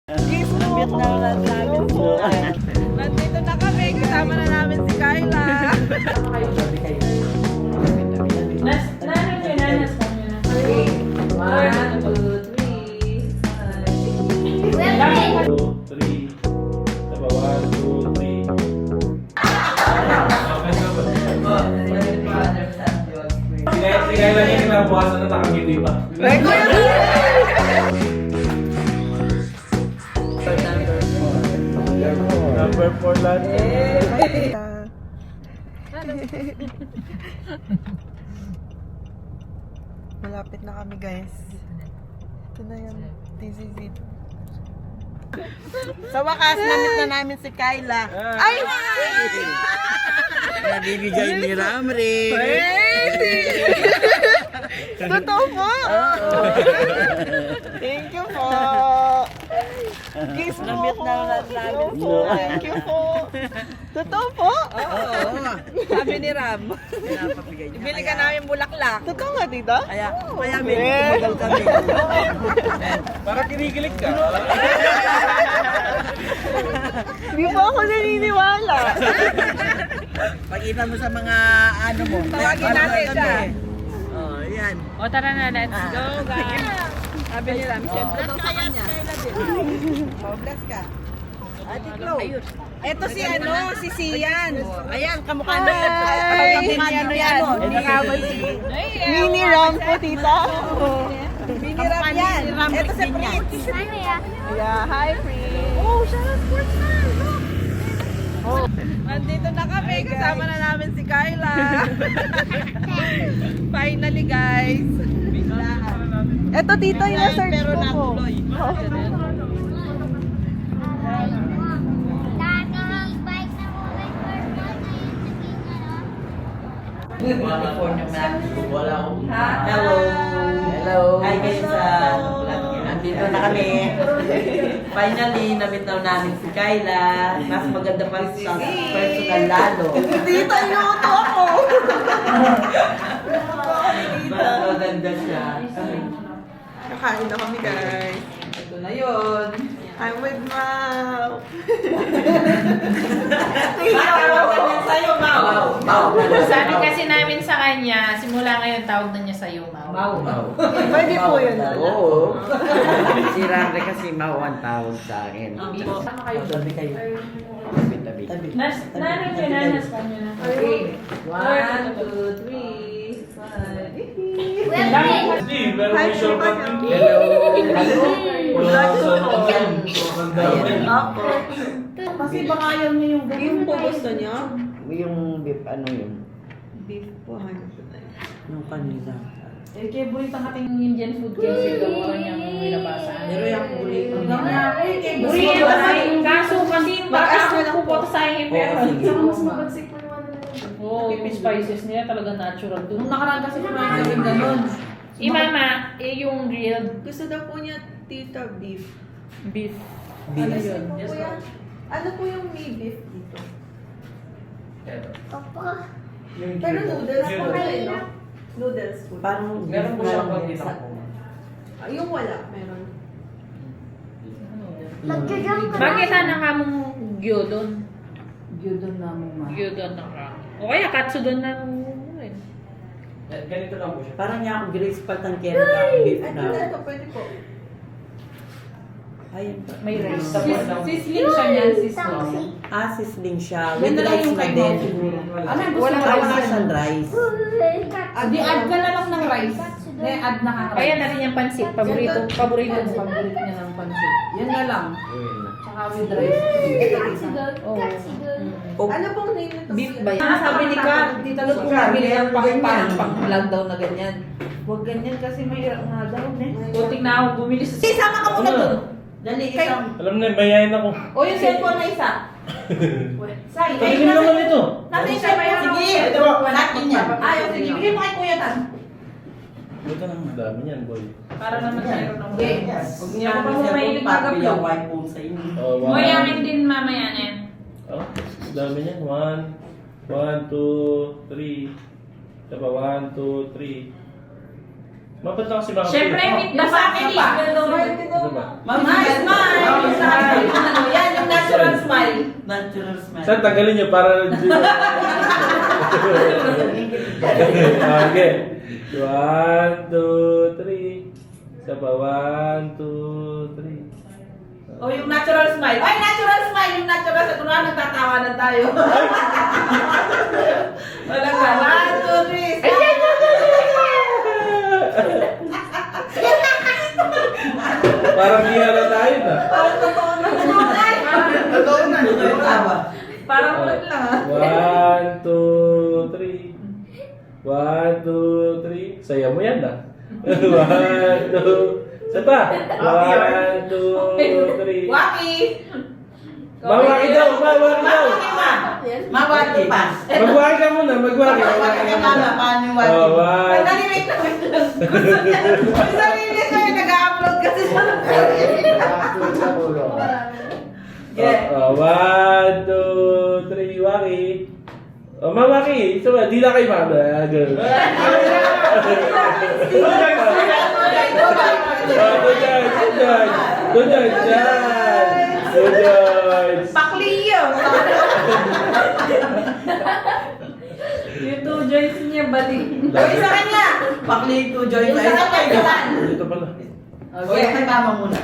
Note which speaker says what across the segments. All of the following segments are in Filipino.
Speaker 1: Nandito na kami, kasama na namin si Kyla.
Speaker 2: Sige lang yung kinabukasan na nakagili pa. Number 4 lang.
Speaker 1: Malapit na kami, guys. Ito na yung TCZ. Sa wakas, namit na namin si Kyla. Ay!
Speaker 3: Nabibigay ni Ramri.
Speaker 1: Totoo po! Thank you po! Kiss mo
Speaker 3: Namit
Speaker 1: po!
Speaker 3: na namin.
Speaker 1: Opo, thank you po! Totoo po?
Speaker 3: Oo.
Speaker 1: Sabi ni Ram.
Speaker 3: Pinapabigay niya.
Speaker 1: Bili ka namin bulaklak. Totoo nga, tita?
Speaker 3: Kaya medyo tumagal kami.
Speaker 2: Para kinikilig ka.
Speaker 1: Hindi po ako naniniwala.
Speaker 3: Pakita mo sa mga ano mo.
Speaker 1: Tawagin natin siya.
Speaker 3: Oh, yan.
Speaker 4: O tara na, let's go guys.
Speaker 1: Sabi ni Ram, siyempre daw sa kanya. Oh, bless ka. Ate Chlo. Ito si si Sian. Ayan, kamukha na. Kamukha yan. Mini Ram po, tita. Mini Ram yan. Ito si Prince. Yeah, hi Prince. Oh, shout out sports fan. Oh. Nandito na kami, kasama na namin si Kyla. Finally, guys. Ito, tita, yung na-search ko.
Speaker 3: Wala akong... Hello. Hello. Hi guys. Nandito na kami. Finally, namitaw namin si Kyla. Mas maganda pa sa personal lalo.
Speaker 1: Tita, inuto ako.
Speaker 3: Mas maganda siya.
Speaker 1: Kakain na kami, guys.
Speaker 3: Ito na yun.
Speaker 1: I'm with Mau.
Speaker 3: Sa'yo, Mau. Mau.
Speaker 4: Sabi kasi namin sa kanya, simula ngayon tawag na niya sa'yo, Mau.
Speaker 1: Pwede po yun.
Speaker 3: Oo. Si Ramre kasi Mau ang tawag sa akin.
Speaker 4: Sama kayo.
Speaker 3: Tabi kayo. Tabi.
Speaker 4: Nanay ko, nanas ka niya na.
Speaker 3: Okay. 1, 2, 3, 5.
Speaker 2: Hindi, pero may show pa.
Speaker 3: Hello.
Speaker 2: Wala sa ang dami.
Speaker 1: Ako.
Speaker 3: Kasi baka ayaw niyo yung
Speaker 1: Yung po gusto niyo?
Speaker 3: yung beef, ano yun?
Speaker 1: Beef po, hanap ko na yun.
Speaker 3: Yung kanila.
Speaker 4: Eh, kaya bulit ang ating Indian food kasi gawa niya kung nilabasan.
Speaker 3: Pero yung bulit ko niya.
Speaker 4: Bulit ang kaso kasi baka
Speaker 1: Mag-ask mo lang
Speaker 4: ako pupunta sa akin pero
Speaker 3: Oo, sige.
Speaker 4: saka mas mabagsik pa yung ano nila. Oo, yung spices niya talaga natural doon. Nung nakaraan kasi kumain kami ganun. Mama, yung grilled
Speaker 1: Gusto daw po niya, tita, beef.
Speaker 4: beef.
Speaker 1: Ano yun? Ano po yung may beef dito? Pero noodles po kayo, no? Noodles po.
Speaker 3: Parang
Speaker 2: Meron po siyang konti na po.
Speaker 1: Yung wala, meron.
Speaker 4: Bakit na ka mong gyudon?
Speaker 3: Gyudon namin ma.
Speaker 4: Gyudon na ka. O kaya katsudon na
Speaker 2: Ganito lang po siya.
Speaker 3: Parang niya ako grace patangkera ka beef
Speaker 1: Ano
Speaker 3: na.
Speaker 1: na ito? Pwede po.
Speaker 3: Ayun pa.
Speaker 4: may rice.
Speaker 5: Sisling siya niyan, sisling.
Speaker 3: Sisling siya.
Speaker 5: Yan
Speaker 3: With
Speaker 5: na lang
Speaker 3: rice
Speaker 5: yung
Speaker 3: na
Speaker 5: kay
Speaker 3: din.
Speaker 5: Mo siguro. Ano yung gusto
Speaker 3: Wala
Speaker 5: mo?
Speaker 3: wala siyang rice.
Speaker 5: Di add ka na lang ng rice. Add na ka.
Speaker 4: Kaya na rin yung pansit. Paborito niya ng pansit.
Speaker 5: Yan na lang.
Speaker 3: Ayun na.
Speaker 5: Tsaka with rice.
Speaker 4: Oh.
Speaker 1: Ano pong name nito?
Speaker 4: Beef ba yan?
Speaker 5: Sabi ni Kat, Tita Luz, kung nabili ng pang-vlog daw na ganyan. Huwag ganyan kasi may nga daw,
Speaker 4: Buting na ako bumili sa...
Speaker 5: Sama ka muna doon.
Speaker 3: Dali isang.
Speaker 2: Alam na, mayayain ako.
Speaker 5: O yung cellphone na isa. Say,
Speaker 2: Pagiging naman ito.
Speaker 5: nasa isa pa yun.
Speaker 3: Sige, natin yan.
Speaker 5: Ayaw, sige. Bigyan mo kay Kuya Tan.
Speaker 2: Ito lang, dami niyan, boy.
Speaker 4: Para naman meron ng
Speaker 5: Okay.
Speaker 3: Huwag niya
Speaker 4: Ako
Speaker 3: kami
Speaker 4: pa
Speaker 3: sa
Speaker 4: mahilig
Speaker 3: papi
Speaker 4: magaplo.
Speaker 3: yung white bone sa inyo.
Speaker 2: Oh, wow.
Speaker 4: Moy, amin din mamaya na yan.
Speaker 2: Oh, dami niyan. 1, 2, 3. Diba? 1, 2, 3. Mapat lang si Mama.
Speaker 4: Siyempre, meet the family.
Speaker 2: Diba?
Speaker 5: Smile, smile.
Speaker 2: Saan tanggalin niyo para... Okay. 1, 2, 3. Isa pa. 1, 2, 3.
Speaker 5: O yung natural smile. Ay, natural smile! Yung natural sa kunwari nagtatawanan tayo. Walang ka. 1, 2, 3.
Speaker 2: Parang di na tayo na.
Speaker 5: Parang totoo na.
Speaker 3: Totoo na. Tawa.
Speaker 5: Parang ulit lang ah.
Speaker 2: 1, 2, 3. 1, 2, 3. Saya mo yan ah. 1, 2. Isa pa. 1, 2, 3.
Speaker 5: Waki!
Speaker 2: Mawaki daw. Mawaki daw.
Speaker 3: Mawaki pa.
Speaker 2: Magwaki ka muna. Magwaki.
Speaker 3: Mawaki ka muna. Paano yung waki?
Speaker 2: Oh,
Speaker 5: Ay,
Speaker 2: 1.
Speaker 5: dali, wait lang, wait lang. May sarili siya, nag-upload kasi siya.
Speaker 2: Oh, 1, 2, 3. Waki. Oh, mawaki. Isa ba? Di na kayo mama. Ganun.
Speaker 5: Pakliyo! Yung two joints niya, balik. Uy, sa kanya!
Speaker 3: Pakli to join
Speaker 5: Yung sa kanya, ilan?
Speaker 2: Dito pala.
Speaker 3: Okay, kay mama muna.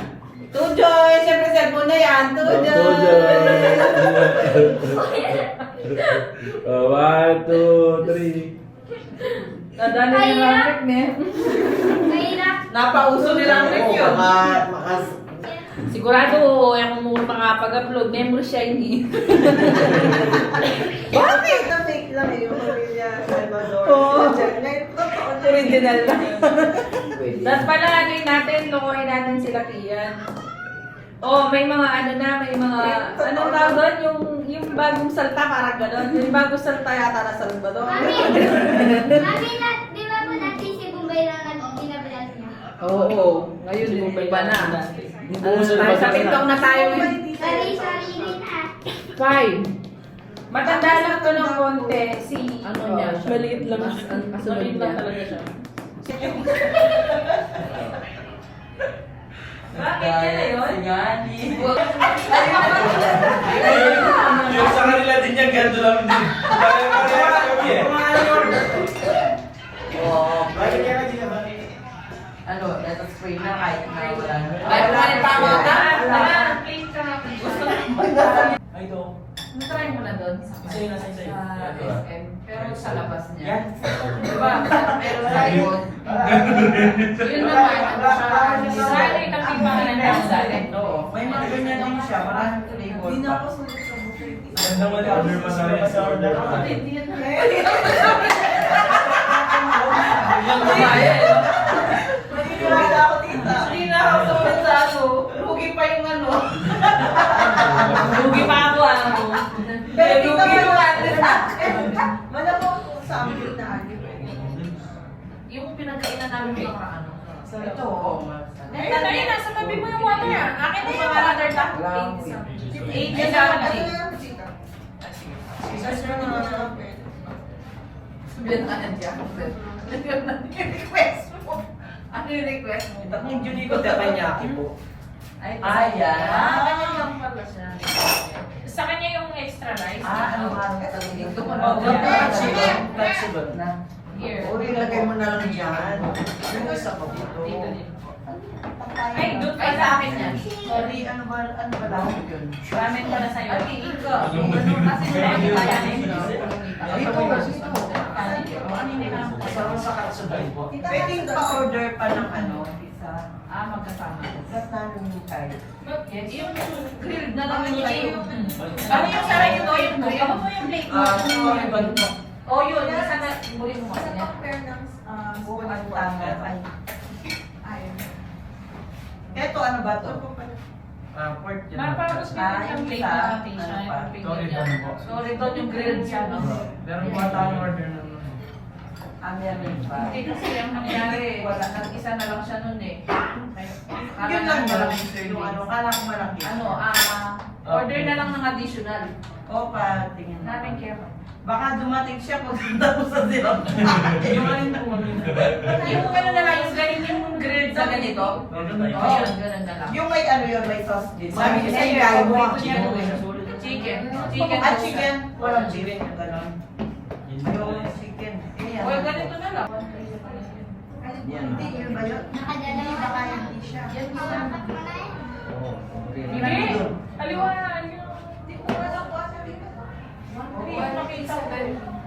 Speaker 5: Two joints! Siyempre, cellphone na yan. Two joints!
Speaker 2: 1, 2, 3.
Speaker 5: Nadali ni Ramrik niya. Napauso ni Ramrik yun.
Speaker 4: Sigurado, yung muna makapag-upload, memory siya hindi.
Speaker 1: Bakit? Na-fake lang eh, yung pamilya Salvador.
Speaker 5: Oo.
Speaker 1: Ngayon, totoo na.
Speaker 5: Original lang.
Speaker 4: Tapos pala, ano yun natin, lukuhin natin sila Kian. Oh, may mga ano na, may mga, anong tawag doon? Yung bagong salta, parang gano'n. Yung bagong salta yata na Salvador.
Speaker 6: Mami, di ba po natin si Bombay lang ang binabalas niya?
Speaker 5: Oo. Ngayon, iba na. Sa TikTok na tayo.
Speaker 6: Sari-sarili na.
Speaker 5: 5.
Speaker 4: Matanda lang to ng konti, si...
Speaker 5: Ano niya?
Speaker 1: Maliit lang.
Speaker 5: Kasunod
Speaker 4: Maliit lang
Speaker 5: niya.
Speaker 4: talaga siya.
Speaker 3: Bakit yan na yun? Gani.
Speaker 2: Yung sa kanila din yan, ganito lang din. Kaya kami eh.
Speaker 3: Oh, ano, let us pray na kahit na wala.
Speaker 5: Ay, pumalit pa ako ata.
Speaker 4: Please ka.
Speaker 5: Try mo na doon sa SM, pero sa labas niya.
Speaker 3: Yan.
Speaker 5: Diba? Pero sa likod. Yun naman, ano siya,
Speaker 4: Sana yung nagtipangan ng tao.
Speaker 3: Oo, may mga ganyan din siya. Maraming flavor.
Speaker 1: Hindi na ako sunod sa buffet.
Speaker 2: Ganda mo na order mo sa order.
Speaker 5: Hindi yan.
Speaker 1: Maniniwala ako tita.
Speaker 5: Hindi na ako sumunod sa ano. Rugi pa yung ano.
Speaker 4: Lugi pa ako
Speaker 5: Pero rugi yung ano sa
Speaker 1: Malamang kung sa amin na agad.
Speaker 5: Yung pinagkainan namin ng mga ano.
Speaker 3: Ito, oo.
Speaker 4: Nandito na yun, nasa tabi mo yung water yan. Akin na yung water tap. 8 yung dapat
Speaker 1: Ano
Speaker 4: eh.
Speaker 1: yan, tita? Kasi yung mga
Speaker 5: Sabihan na nandiyan. Request mo. Ano yung request mo?
Speaker 3: Yung Judy ko, tapanyaki po.
Speaker 5: Ay,
Speaker 3: yan.
Speaker 5: ganyan lang pala siya.
Speaker 4: Sa kanya yung extra rice.
Speaker 3: Ano nga?
Speaker 5: Hindi ko
Speaker 3: Oh, flexible na.
Speaker 4: Here.
Speaker 3: O, ilagay mo na lang dyan. Yung isa ko dito.
Speaker 4: Dito din. Ay, doon pa
Speaker 5: Ay,
Speaker 4: sa akin yan.
Speaker 3: Sorry, ano ba lang yun?
Speaker 4: Ramen pala sa'yo.
Speaker 5: Ay, ikaw. Kasi sinabi tayo nito.
Speaker 3: Dito, kasama sa katsubay po. Pwedeng pa-order pa ng ano, isa.
Speaker 5: Magkasama.
Speaker 3: Ba't namin yung tayo?
Speaker 5: Yung grilled na lang yung tayo.
Speaker 4: Ano yung sarap ito? Yung grill? Ano mo yung plate mo?
Speaker 3: Sorry, ba ito?
Speaker 5: Oh, yun. Isa na, muli mo kasi niya.
Speaker 1: compare ng
Speaker 3: Buwan tanga.
Speaker 1: ayun.
Speaker 3: Ito, ano ba ito? Pork yan.
Speaker 4: Parang mas
Speaker 3: Ah,
Speaker 4: yung
Speaker 3: yung
Speaker 4: plate
Speaker 3: isa.
Speaker 4: na natin siya.
Speaker 3: Ano pa?
Speaker 4: Yung pinggan niya.
Speaker 5: Sorry, doon yung grilled siya, no?
Speaker 2: Meron po tayong order na
Speaker 3: Meron pa.
Speaker 5: Hindi kasi ang nangyari, wala, nag-isa na lang siya nun eh.
Speaker 3: Yun lang yun. Yung ano, kala ko malaki.
Speaker 5: Order na lang ng additional.
Speaker 3: O, pa, tingin
Speaker 5: Namin kaya.
Speaker 3: Baka dumating siya pag punta mo sa zero. Yung alin po.
Speaker 5: Yung gano'n na lang, yung ganito yung grilled sa ganito.
Speaker 3: Meron na
Speaker 5: Oo,
Speaker 3: yun.
Speaker 5: ganun na lang.
Speaker 3: Yung may ano yun, may sauce din.
Speaker 5: Sabi
Speaker 3: Sabi
Speaker 5: ko
Speaker 3: niya,
Speaker 5: sa'yo,
Speaker 3: gaya mo.
Speaker 5: paborito niya to eh.
Speaker 4: Chicken.
Speaker 3: Chicken. Walang chicken yung gano'n. Ayoko ng chicken. Eh,
Speaker 4: Uy, ganito na lang.
Speaker 3: Yan.
Speaker 6: Nakadalawa ba kayo? Yun yung dapat mo na eh.
Speaker 4: Hindi. Aliwa na.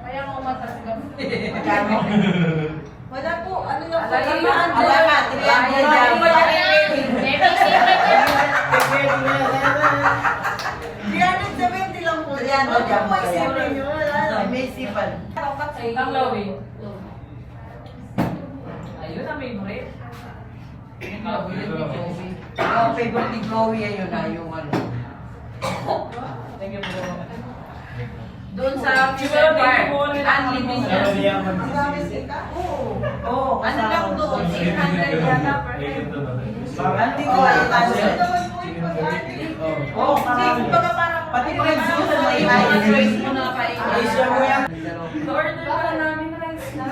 Speaker 4: Kaya mo umatras ka.
Speaker 3: Magkano?
Speaker 1: Wala po, ano yung
Speaker 3: Wala ka,
Speaker 1: 370 lang po.
Speaker 3: Yan,
Speaker 1: Huwag
Speaker 3: yan,
Speaker 1: po
Speaker 3: yan.
Speaker 1: isipin nyo. Wala.
Speaker 3: May isipan.
Speaker 4: Ang lawin. Ayun ang favorite.
Speaker 3: Ang favorite ni Chloe ayun na yung ano.
Speaker 4: Thank you po. Doon sa Future Park, unlimited yan.
Speaker 3: Oo,
Speaker 4: Ano lang doon? 800 yata per head.
Speaker 3: Hindi ko alam. Oo, marami. Pati pa rin susan na
Speaker 4: Ang choice mo na
Speaker 3: Asia mo yan.
Speaker 4: order pa na namin rice na.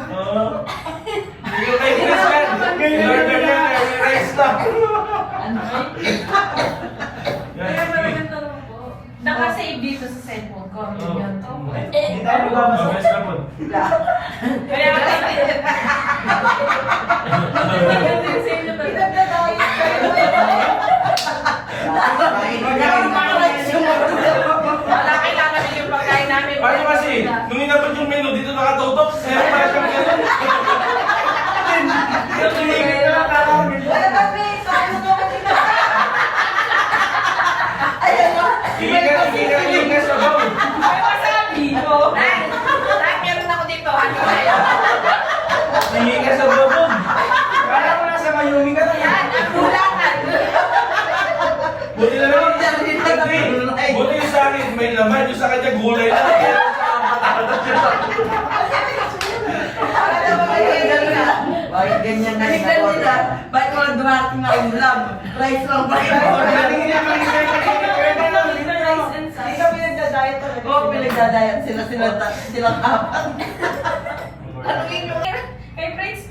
Speaker 2: Yung kay Chris yan. In-order niya kay rice lang.
Speaker 4: Kaya malagang tanong po. Nakasave dito sa cellphone ko. Yun.
Speaker 2: Hindi tayo lumabas na po.
Speaker 4: Kaya wala kailangan din yung pagkain namin.
Speaker 2: Paano kasi? Nung inabot yung menu, dito nakatutok. Kaya pala siyang gano'n. Tumigil ka lang kakawin. Hingin ka sa baw.
Speaker 4: Ay, masabi ko. Ay, meron ako dito. Ano kaya?
Speaker 2: Hingin ka sa babog.
Speaker 3: Kala ko nasa Mayumi ka na yan.
Speaker 4: Ang bulangan.
Speaker 2: Buti na naman. Buti yung sa akin, may laman. Yung sa kanya, gulay lang. Kaya sa patatas siya sa
Speaker 3: Bakit ganyan na yung order? Bakit mga dumating na ulam? Rice lang ba yung order?
Speaker 4: Rice and
Speaker 1: Hindi
Speaker 4: sauce.
Speaker 1: kami nagda-diet talaga.
Speaker 3: Oo, pinagdadayan silang apat.
Speaker 4: Ano yun? Kay Prince,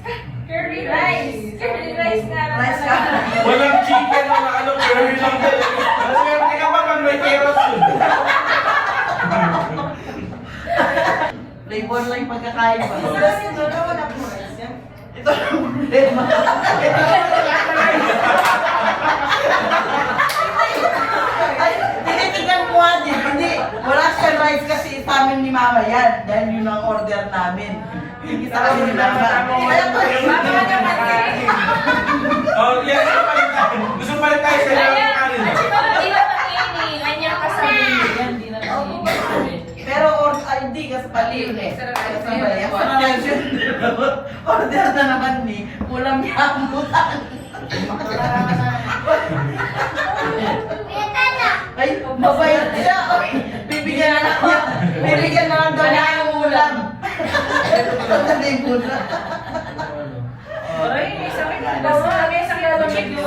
Speaker 4: curry rice. Curry rice na.
Speaker 3: Rice ka.
Speaker 2: walang chicken o na ano, curry lang talaga. Maswerte ka pa pag may carrots yun.
Speaker 3: Flavor lang yung pagkakain pa.
Speaker 1: Ito na wala po rice yan.
Speaker 3: Ito ang problema. Ay, tinitignan ko nga din. Hindi, wala siyang rice kasi sa amin ni Mama yan. Dahil yun ang order namin. Hindi sa amin ni Mama. Kaya to,
Speaker 2: Oh, yan. Gusto pa rin tayo sa
Speaker 4: Ayan.
Speaker 2: yung kanin.
Speaker 4: At saka hindi naman yun eh. Kanyang kasabi. Yan, hindi naman yun.
Speaker 3: pero hindi kasi pali yun eh. Order na naman ni ulam yamutan.
Speaker 6: Pita na.
Speaker 3: Ay, mabait siya. Oy, bibigyan na lang niya. Bibigyan na lang daw niya ng ulam. Ito na yung ulam.
Speaker 4: Ay, isang kilo. Isang kilo check yun.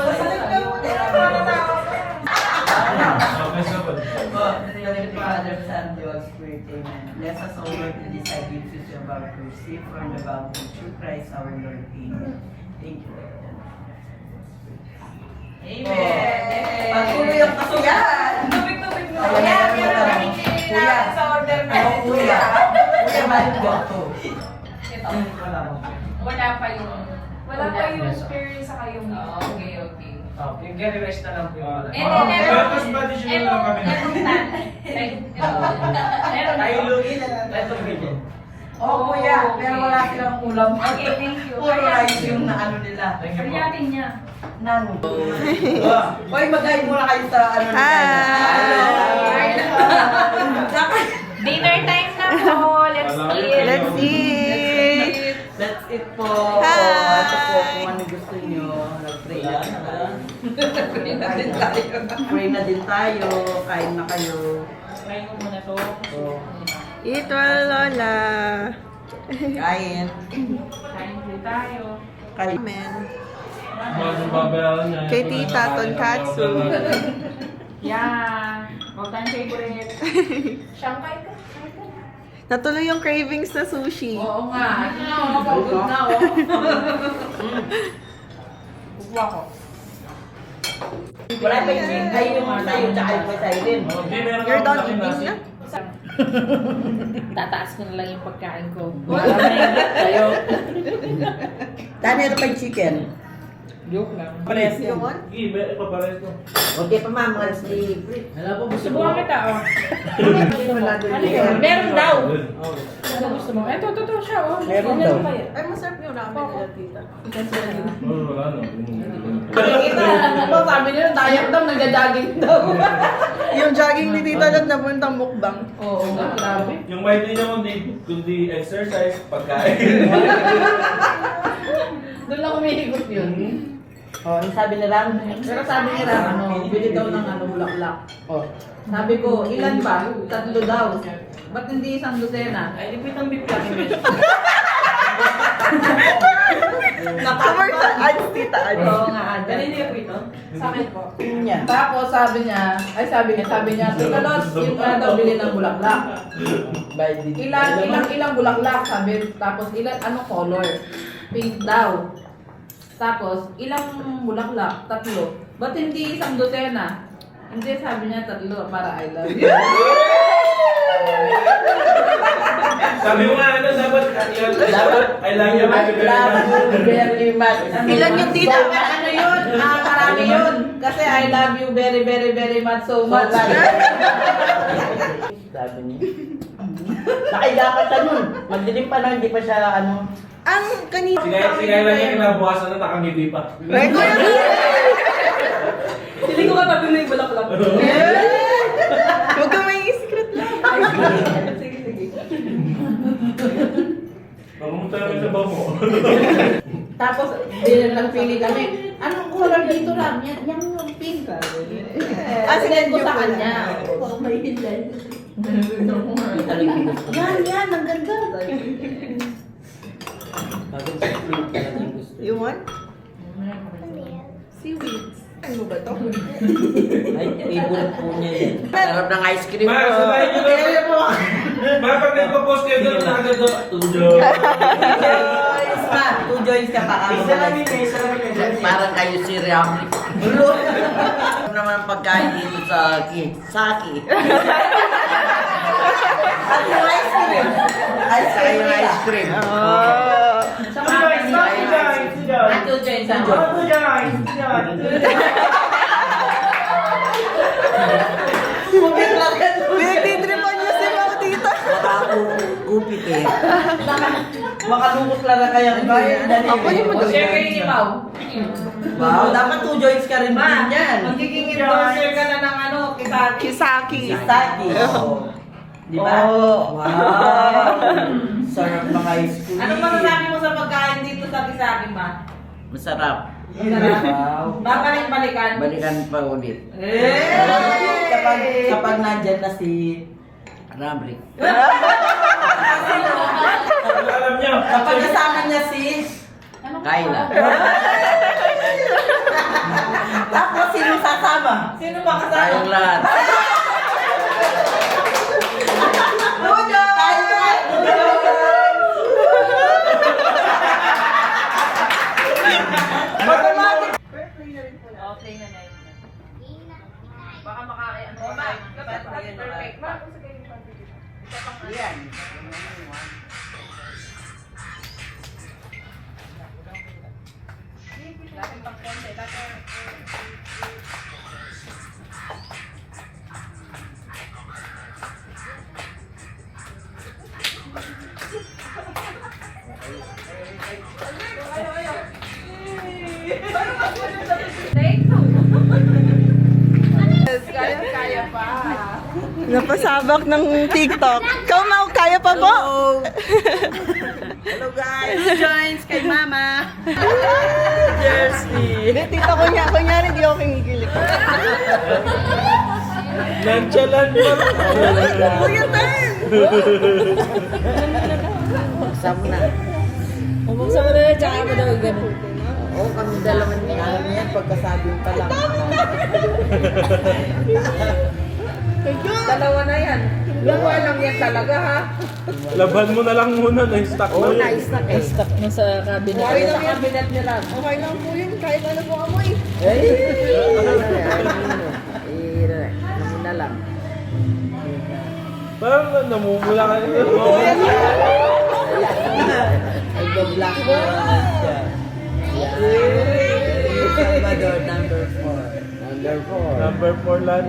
Speaker 3: Father, Son, the Holy Spirit, Amen. Bless us, O Lord, to decide which future of our receive from the bounty of true Christ our Lord. Amen. Thank you, Lord.
Speaker 4: Amen.
Speaker 3: Patuloy ang kasiyahan.
Speaker 4: Tubig-tubig mo.
Speaker 3: Ayan,
Speaker 4: Kaya,
Speaker 3: ayan,
Speaker 4: meron
Speaker 3: ayan.
Speaker 4: kami
Speaker 3: Kuya.
Speaker 4: kinilala sa order
Speaker 3: Ako,
Speaker 4: natin.
Speaker 3: kuya. Kuya, balik ko to.
Speaker 4: Ito. Wala pa yung... Wala pa yung experience sa kayong... Okay, okay.
Speaker 7: Yung Gary Rice na lang po yung
Speaker 4: And then, meron
Speaker 2: Tapos ba additional lang kami na?
Speaker 4: Meron
Speaker 7: Tayo
Speaker 4: na.
Speaker 7: lugi na lang. Ito bigyan.
Speaker 3: Oo, kuya. Pero wala silang ulam.
Speaker 4: Okay, thank you.
Speaker 3: Puro rice yung na ano nila.
Speaker 7: Thank you po.
Speaker 4: Karyatin niya.
Speaker 3: Nano. Hoy, mag-guide muna kayo sa ano ni
Speaker 4: Dinner time na po. Let's eat.
Speaker 8: Let's eat.
Speaker 3: That's it po.
Speaker 8: Hi.
Speaker 3: Ito po kung ano gusto nyo. Nag-pray na tayo. Pray na din tayo. Kain na kayo.
Speaker 4: Try ko muna to.
Speaker 8: Eat well, Lola.
Speaker 3: Kain.
Speaker 4: Kain din tayo.
Speaker 3: Kain.
Speaker 8: Amen.
Speaker 2: Babayaran niya.
Speaker 8: Kay Tita Tonkatsu.
Speaker 4: Yeah. Huwag tayong favorite. Shanghai ka.
Speaker 8: Natuloy yung cravings na sushi.
Speaker 4: Oo nga. Ito na ako. Pagod na ako. Bugwa ko.
Speaker 3: Wala pa yung ay yung sa'yo, tsaka yung may sa'yo din.
Speaker 2: Oh, di, meron
Speaker 8: You're
Speaker 2: akong
Speaker 8: done
Speaker 2: malaking
Speaker 8: eating
Speaker 2: nasi.
Speaker 8: na?
Speaker 4: Tataas ko na lang yung pagkain ko. Wala na yung tayo.
Speaker 3: Dami ito pa yung chicken.
Speaker 4: Joke lang.
Speaker 3: Pares
Speaker 8: You
Speaker 3: yun.
Speaker 8: want?
Speaker 2: Sige, ipapares ko.
Speaker 3: Okay pa ma'am, once libre.
Speaker 4: Subukan kita, oh. Ano yun? Meron daw. Ano gusto mo? Ito, siya, oh.
Speaker 3: Meron daw.
Speaker 8: Ay, masarap yung ramen nila, tita.
Speaker 2: Oh, wala no.
Speaker 5: Nakikita, ano, sabi niyo, diet daw, nagja-jogging daw.
Speaker 8: Yung jogging ni Tita Lot na puntang mukbang.
Speaker 5: Oo, grabe.
Speaker 2: Yung may din niya kundi exercise, pagkain.
Speaker 5: Doon lang umihigot yun.
Speaker 3: Oh, yung sabi ni Ram.
Speaker 5: Pero sabi nila, ano, bili daw ng ano, bulaklak.
Speaker 3: Oh.
Speaker 5: Sabi ko, ilan ba? 3 daw. Ba't hindi isang dosena?
Speaker 3: Ay, di po itong beef lang.
Speaker 8: Commercial ads, Tita.
Speaker 5: Oo nga, Ada.
Speaker 3: Kanina po ito?
Speaker 5: Sa akin po.
Speaker 3: Niya.
Speaker 5: Tapos sabi niya, Tita Los, yung daw bili ng bulaklak. Ilang bulaklak, sabi. Tapos anong color? Pink daw. Tapos, ilang bulaklak? 3. Ba't hindi isang dosena? Hindi, sabi niya 3 para I love you.
Speaker 2: Sabi mo nga, ano, dapat, I like you, baby,
Speaker 3: Very much.
Speaker 8: Ilan yung tita?
Speaker 5: Sabi, ano yun? Marami yun. Kasi I love you very, very, very much so much.
Speaker 3: Sabi niya. Nakaidapat ka nun. Magdilim pa lang, hindi pa siya ano.
Speaker 8: Ang kanina.
Speaker 2: Sigay lang yung kinabukasan na nakangiti pa.
Speaker 8: Right?
Speaker 5: Hindi ko katabi na yung bulaklak.
Speaker 8: Huwag ka may secret lang.
Speaker 5: Sige, sige.
Speaker 2: Pamunta namin sa bamo.
Speaker 5: Tapos, nagpili kami. Anong color dito lang? Yan yung pink. Sinend ko sa kanya. May hilay. Yan, ang ganda.
Speaker 8: You want? Seaweeds. Ano ba to?
Speaker 3: Ay, favorite po niya yan. Sarap ng ice cream.
Speaker 2: Ma, sabahin niyo daw. Ma, pag nagpo-post kayo doon, nakagad doon. Tujo.
Speaker 3: Joints pa. 2 joints ka pa.
Speaker 7: Isa lang yun, isa lang yun.
Speaker 3: Parang kayo si Riamri. Ano naman ang pagkain dito sa Saki? At yung ice cream. Ice cream.
Speaker 8: Oh.
Speaker 5: Two joints ang
Speaker 8: Pinagtitripan niyo si Mau, Tita.
Speaker 3: Baka upit eh. Makalungkot lang na kaya kaya.
Speaker 8: Ako yung madali.
Speaker 5: Share kayo ni Pao.
Speaker 3: Wow, dapat 2 joints ka rin din yan.
Speaker 5: Magiging endorser ka na ng ano, Kisaki.
Speaker 8: Kisaki.
Speaker 3: Saki. Di ba?
Speaker 8: Oo.
Speaker 3: Wow. Sarap ng ice cream.
Speaker 5: Anong masasabi mo sa pagkain dito sa Kisaki, Ma?
Speaker 3: Masarap.
Speaker 5: Masarap.
Speaker 3: Wow.
Speaker 5: Babalik-balikan.
Speaker 3: Balikan pa ulit.
Speaker 5: Eh!
Speaker 3: Kapag nandyan na si Ramrick.
Speaker 2: Alam niyo.
Speaker 3: Kapag kasama niya si Kayla. Tapos sino sasama?
Speaker 5: Sino ba kasama?
Speaker 3: Tayong lahat.
Speaker 5: Tujo! Okay na yun. Baka makain. Ano ba? Perfect. Ma, kung sa kayo yung pambili.
Speaker 3: Yan.
Speaker 5: Dati pang konti. Dati kaya pa.
Speaker 8: Napasabak ng TikTok. Ikaw, Mau, kaya pa po?
Speaker 3: Hello guys. Joins kay Mama.
Speaker 8: Jersey. Hindi, Tita, kunyari, di ako kingigilig.
Speaker 2: Nonchalant pa.
Speaker 8: Kuya, Tan!
Speaker 3: Buksan mo na.
Speaker 4: Bumuksan mo na yun, tsaka mo daw ganun.
Speaker 3: Oo, kami dalawa niya. Alam niya yan, pagkasabi pa lang.
Speaker 5: Dalawa na yan. Dalawa lang yan talaga, ha?
Speaker 2: Laban mo na lang muna, na-stock na yun.
Speaker 4: Stock na sa cabinet.
Speaker 5: Okay lang yan, binet niya lang.
Speaker 8: Okay lang po yun.
Speaker 1: kahit ano mo amoy.
Speaker 3: Ano na lang.
Speaker 2: Parang namumula ka nito.
Speaker 3: Nagba-black na naman siya. Salvador, number 4. Number 4.
Speaker 2: Number 4 lang.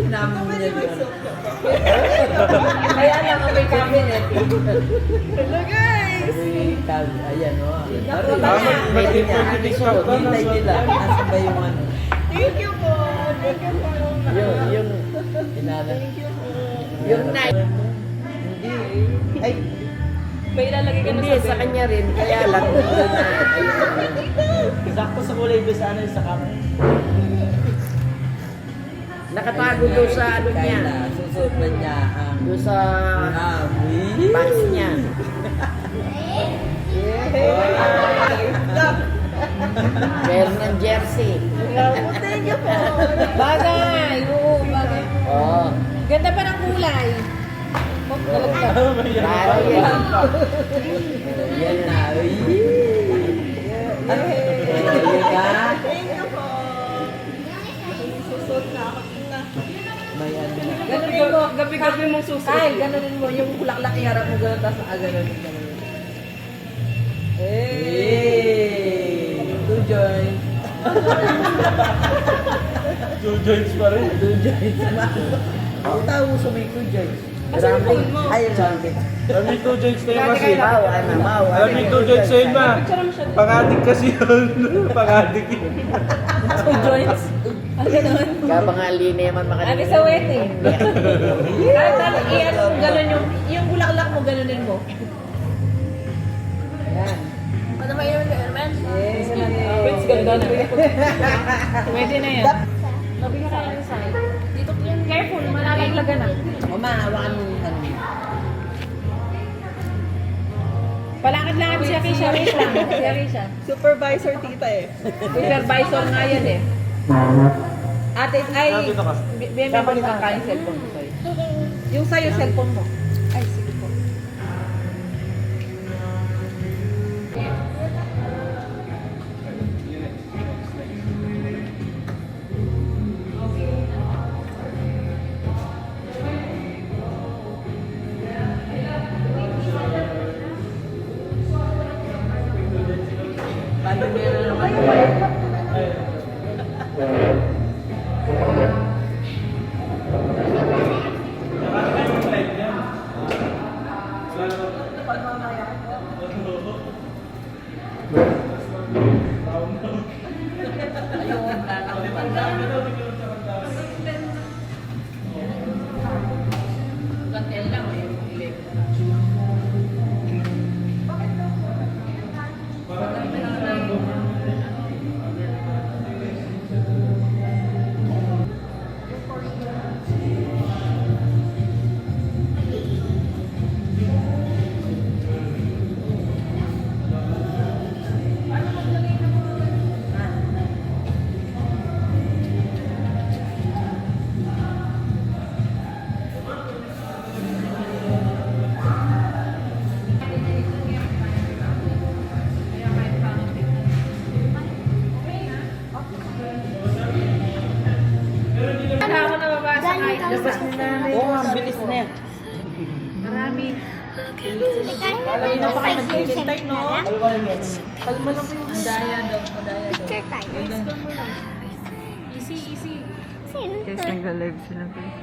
Speaker 3: Namin niya doon.
Speaker 5: Kaya lang may cabinet.
Speaker 1: Hello guys!
Speaker 3: Ayan o.
Speaker 2: May TikTok ba?
Speaker 3: Hintay nila. Nasa ba yung ano?
Speaker 1: Thank you po! Thank you po!
Speaker 3: Yung inana. Yung night. Hindi. Ay,
Speaker 5: May ilalagay ka na
Speaker 3: hindi. Sa kanya rin. Kaya lang.
Speaker 7: Sakto sa kulay doon sa ano sa kamay.
Speaker 3: Nakatago doon sa ano niya. Susunod na niya. Doon sa pants niya. Meron ng jersey.
Speaker 1: Thank you po!
Speaker 5: Bagay! Oo, bagay.
Speaker 3: Oo.
Speaker 5: Ganda pa ng kulay.
Speaker 3: Parang yan. Yan na. Uy. Ayun ka.
Speaker 1: Thank you po! Susot na ako na.
Speaker 3: May ano na.
Speaker 5: Ganunin mo, gabi-gabi mong susunod. Ay, ganunin mo. Yung bulaklak iharap mo gano'n, tapos ganunin mo.
Speaker 3: Hey! 2 joints.
Speaker 2: 2 joints pa rin.
Speaker 3: 2 joints. Ako tao sa may 2 joints. Maraming. Ay, sabi.
Speaker 2: Alam mo yung 2 joints na yun kasi.
Speaker 3: Mau, ano, mau.
Speaker 2: Alam mo yung 2 joints na yun ma. Pangadik kasi yun. Pangadik yun.
Speaker 5: 2 joints. Ang gano'n.
Speaker 3: Kapag nga linya naman makalimutan.
Speaker 5: Abi sa wedding. Kahit ano, i-ano mo gano'n yung bulaklak mo, ganunin mo.
Speaker 3: Yan.
Speaker 5: Ano ba yun, man? Yes. Pwede ganda na. Pwede na yan. Sabi ka kaya sa side. Dito, careful, malalaglagan na.
Speaker 3: O mahawakan mo yung ano.
Speaker 5: Palakad-lakad siya kay Sharisha. Si Arisha.
Speaker 1: Supervisor tita eh.
Speaker 5: Supervisor nga yan eh. Ate, ay, BM mo ka kayong cellphone mo sa'yo. Yung sa'yo, cellphone mo. Ay, sige po.
Speaker 3: Paano meron naman?
Speaker 5: Wala ako nababasa kahit isa.
Speaker 3: Oo, ang bilis na yan.
Speaker 5: Marami.
Speaker 6: Ay,
Speaker 5: na pa kayo naghihintay, no?
Speaker 6: Kalma lang po yung
Speaker 5: Madaya daw, madaya daw.
Speaker 6: picture tayo.
Speaker 5: Easy, easy.
Speaker 6: Sino to?
Speaker 8: Nag-live sila guys.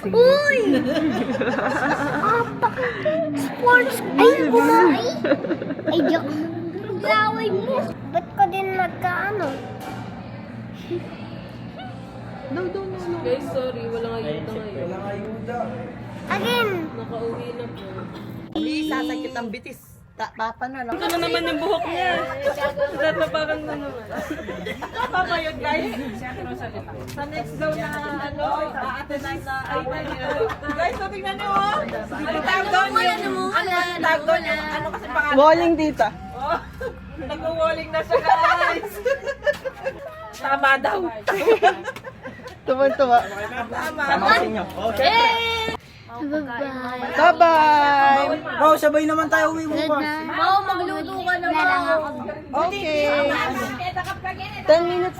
Speaker 6: Uy! Sports! Ay, buhay! Ay, diyak. Laway mo. Ba't ka din nagkaano?
Speaker 5: Guys, sorry, walang ayuda ngayon.
Speaker 6: Again!
Speaker 5: Nakauwi na po.
Speaker 1: Hindi sasakit ang bitis. Papa na lang.
Speaker 5: Ano naman yung buhok niya? Tatapakan na naman.
Speaker 1: Papa yun guys. Sa next daw na ano, a-attend na guys, so tingnan niyo oh. Ano tawag doon yun? Ano tawag doon yun? Ano kasi pangalan?
Speaker 8: Walling tita.
Speaker 1: Oh, nag-walling na siya guys.
Speaker 5: Tama daw.
Speaker 8: Tuwa-tuwa.
Speaker 1: Tama.
Speaker 7: Sama sa inyo. Okay.
Speaker 6: Bye-bye.
Speaker 8: Bye-bye.
Speaker 7: Oh, sabay naman tayo uwi bukas.
Speaker 6: Oo, magluto ka naman.
Speaker 8: Okay. 10 minutes,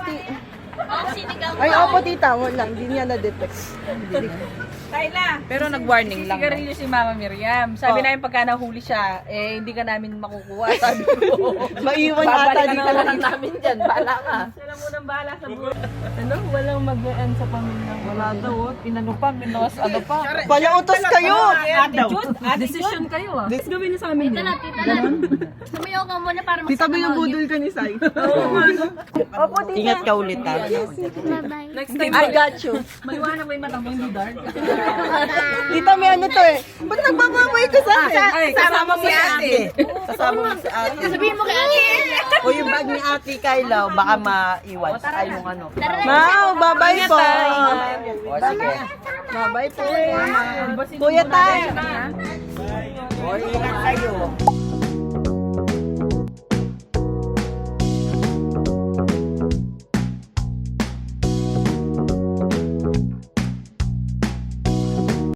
Speaker 8: Ay, opo, tita. Wala. Hindi niya na-detect.
Speaker 1: Pero nag-warning lang.
Speaker 4: Sigarilyo si Mama Miriam. Sabi namin pagka nahuli siya, hindi ka namin makukuha. Sabi ko.
Speaker 8: Maiwan ata
Speaker 4: Babalikan
Speaker 8: dito.
Speaker 4: na lang namin dyan. Bahala ka. Sila munang bahala sa buhay.
Speaker 1: Ano? Walang mag-end sa pamilya. Wala daw. Pinano pa, minos, ano pa.
Speaker 8: Palautos kayo.
Speaker 1: Decision kayo ah. Let's gawin na sa amin.
Speaker 6: Tita na. Sumayaw ka muna para
Speaker 8: Tita,
Speaker 6: magsama
Speaker 8: binubudol ka ni Sai. Opo, tita.
Speaker 3: Ingat ka ulit ha.
Speaker 6: Bye-bye.
Speaker 1: Next time,
Speaker 8: I got you.
Speaker 1: maliwanag ba yung mata mo, hindi dark?
Speaker 8: Tita, may ano to eh. Ba't nagbababoy ka sa akin?
Speaker 3: Ay, kasama mo si ate. Kasama mo si ate.
Speaker 6: Sabihin mo kay ate.
Speaker 3: O yung bag ni ate Kayla, baka maiwan. Ay, yung ano.
Speaker 8: Mau, bye-bye po.
Speaker 3: O, sige.
Speaker 8: Bye-bye po. Kuya Tay.
Speaker 3: O, ingat kayo.